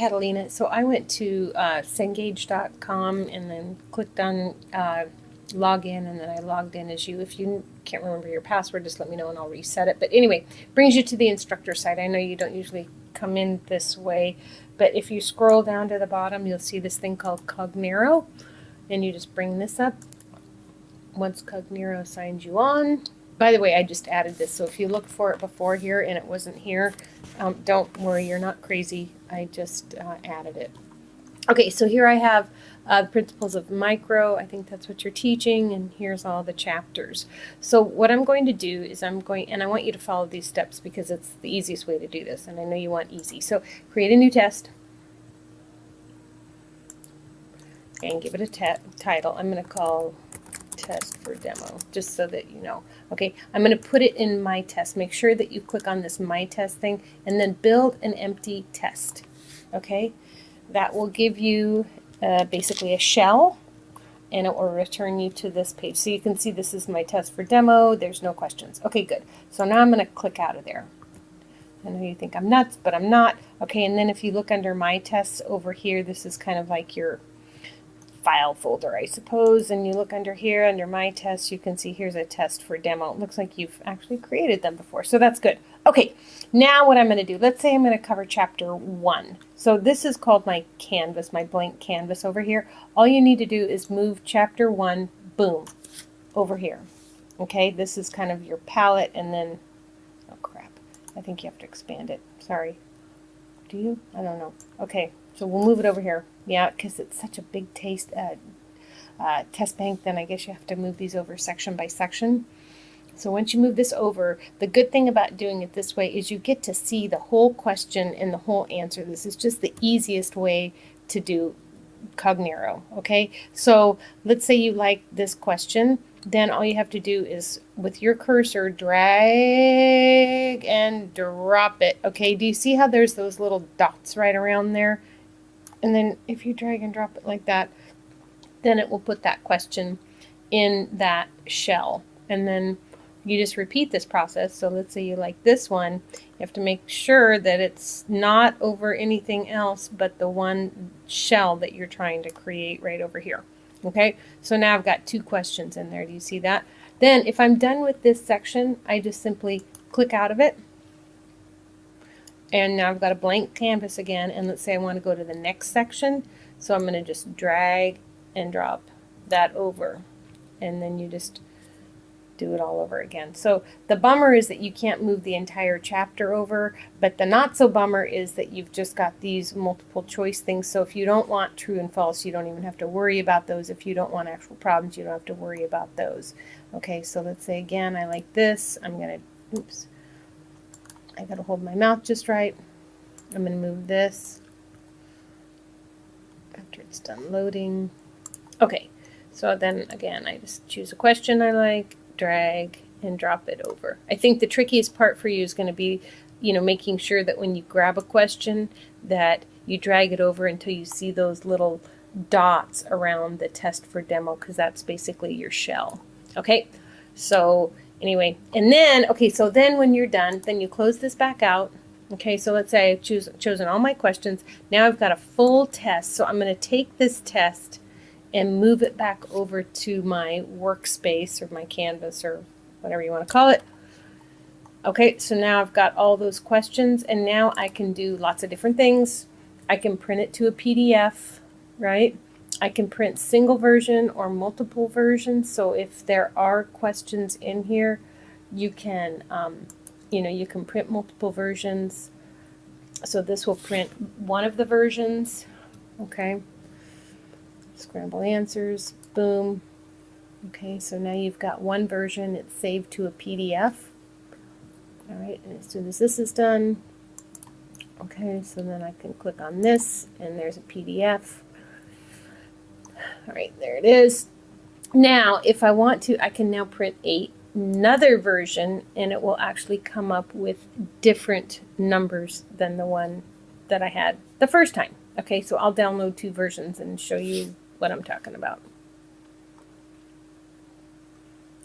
Catalina. So I went to cengage.com and then clicked on log in, and then I logged in as you. If you can't remember your password, just let me know and I'll reset it. But anyway, brings you to the instructor site. I know you don't usually come in this way, but if you scroll down to the bottom, you'll see this thing called Cognero, and you just bring this up. Once Cognero signs you on, by the way, I just added this, so if you looked for it before here and it wasn't here, don't worry, you're not crazy. I just added it. Okay, so here I have principles of micro. I think that's what you're teaching, and here's all the chapters. So what I'm going to do is and I want you to follow these steps because it's the easiest way to do this, and I know you want easy. So create a new test and give it a title. I'm going to call test for demo, just so that you know. Okay, I'm going to put it in my test. Make sure that you click on this my test thing and then build an empty test. Okay, that will give you basically a shell, and it will return you to this page. So you can see this is my test for demo. There's no questions. Okay, good. So now I'm going to click out of there. I know you think I'm nuts, but I'm not. Okay, and then if you look under my tests over here, this is kind of like your file folder, I suppose, and you look under here under my tests, you can see here's a test for demo. It looks like you've actually created them before, so that's good. Okay, now what I'm going to do, let's say I'm going to cover chapter 1. So this is called my canvas, my blank canvas over here. All you need to do is move chapter 1, boom, over here. Okay, this is kind of your palette, and then, oh crap, I think you have to expand it. Sorry. Do you? I don't know. Okay, so we'll move it over here. Yeah, because it's such a big test bank, then I guess you have to move these over section by section. So once you move this over, the good thing about doing it this way is you get to see the whole question and the whole answer. This is just the easiest way to do Cognero, okay? So let's say you like this question. Then all you have to do is, with your cursor, drag and drop it. Okay, do you see how there's those little dots right around there? And then if you drag and drop it like that, then it will put that question in that shell. And then you just repeat this process. So let's say you like this one. You have to make sure that it's not over anything else but the one shell that you're trying to create right over here. Okay, so now I've got 2 questions in there. Do you see that? Then if I'm done with this section, I just simply click out of it. And now I've got a blank canvas again, and let's say I want to go to the next section. So I'm going to just drag and drop that over, and then you just do it all over again. So the bummer is that you can't move the entire chapter over, but the not so bummer is that you've just got these multiple choice things. So if you don't want true and false, you don't even have to worry about those. If you don't want actual problems, you don't have to worry about those. Okay, so let's say again, I like this. I'm going to, oops. I gotta hold my mouth just right. I'm gonna move this after it's done loading. Okay, so then again, I just choose a question I like, drag and drop it over. I think the trickiest part for you is going to be, making sure that when you grab a question that you drag it over until you see those little dots around the test for demo, because that's basically your shell. Okay, so anyway, and then, okay, so then when you're done, then you close this back out. Okay, so let's say I've chosen all my questions. Now I've got a full test. So I'm going to take this test and move it back over to my workspace or my canvas or whatever you want to call it. Okay, so now I've got all those questions, and now I can do lots of different things. I can print it to a PDF, right? I can print single version or multiple versions. So if there are questions in here, you can, you can print multiple versions. So this will print one of the versions. Okay. Scramble answers. Boom. Okay. So now you've got one version. It's saved to a PDF. All right. And as soon as this is done, okay. So then I can click on this, and there's a PDF. All right, there it is. Now, if I want to, I can now print another version, and it will actually come up with different numbers than the one that I had the first time. Okay, so I'll download 2 versions and show you what I'm talking about.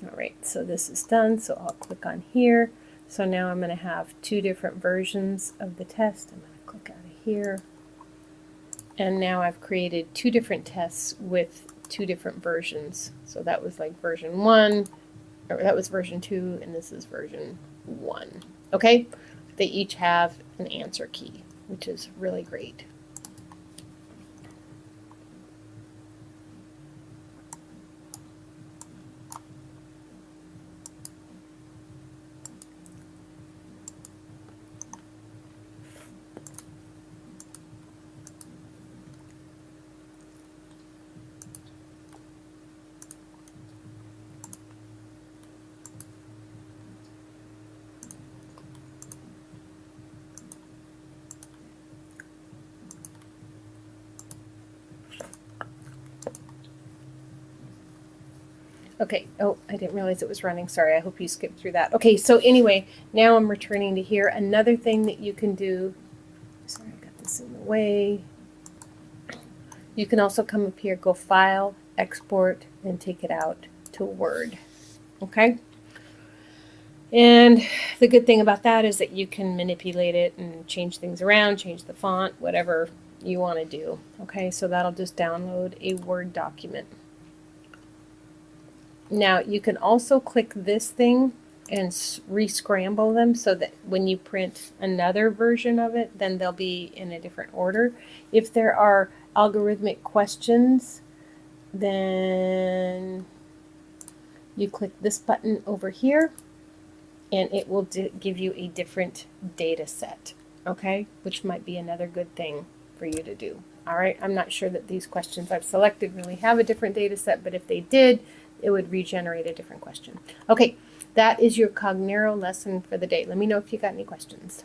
All right, so this is done, so I'll click on here. So now I'm going to have 2 different versions of the test. I'm going to click out of here. And now I've created 2 different tests with 2 different versions. So that was like version 1, or that was version 2, and this is version 1. Okay? They each have an answer key, which is really great. Okay, oh, I didn't realize it was running. Sorry, I hope you skipped through that. Okay, so anyway, now I'm returning to here. Another thing that you can do, sorry, I got this in the way. You can also come up here, go File, Export, and take it out to Word. Okay? And the good thing about that is that you can manipulate it and change things around, change the font, whatever you want to do. Okay, so that'll just download a Word document. Now you can also click this thing and re-scramble them so that when you print another version of it, then they'll be in a different order. If there are algorithmic questions, then you click this button over here and it will give you a different data set, okay? Which might be another good thing for you to do. All right, I'm not sure that these questions I've selected really have a different data set, but if they did, it would regenerate a different question. Okay, that is your Cognero lesson for the day. Let me know if you got any questions.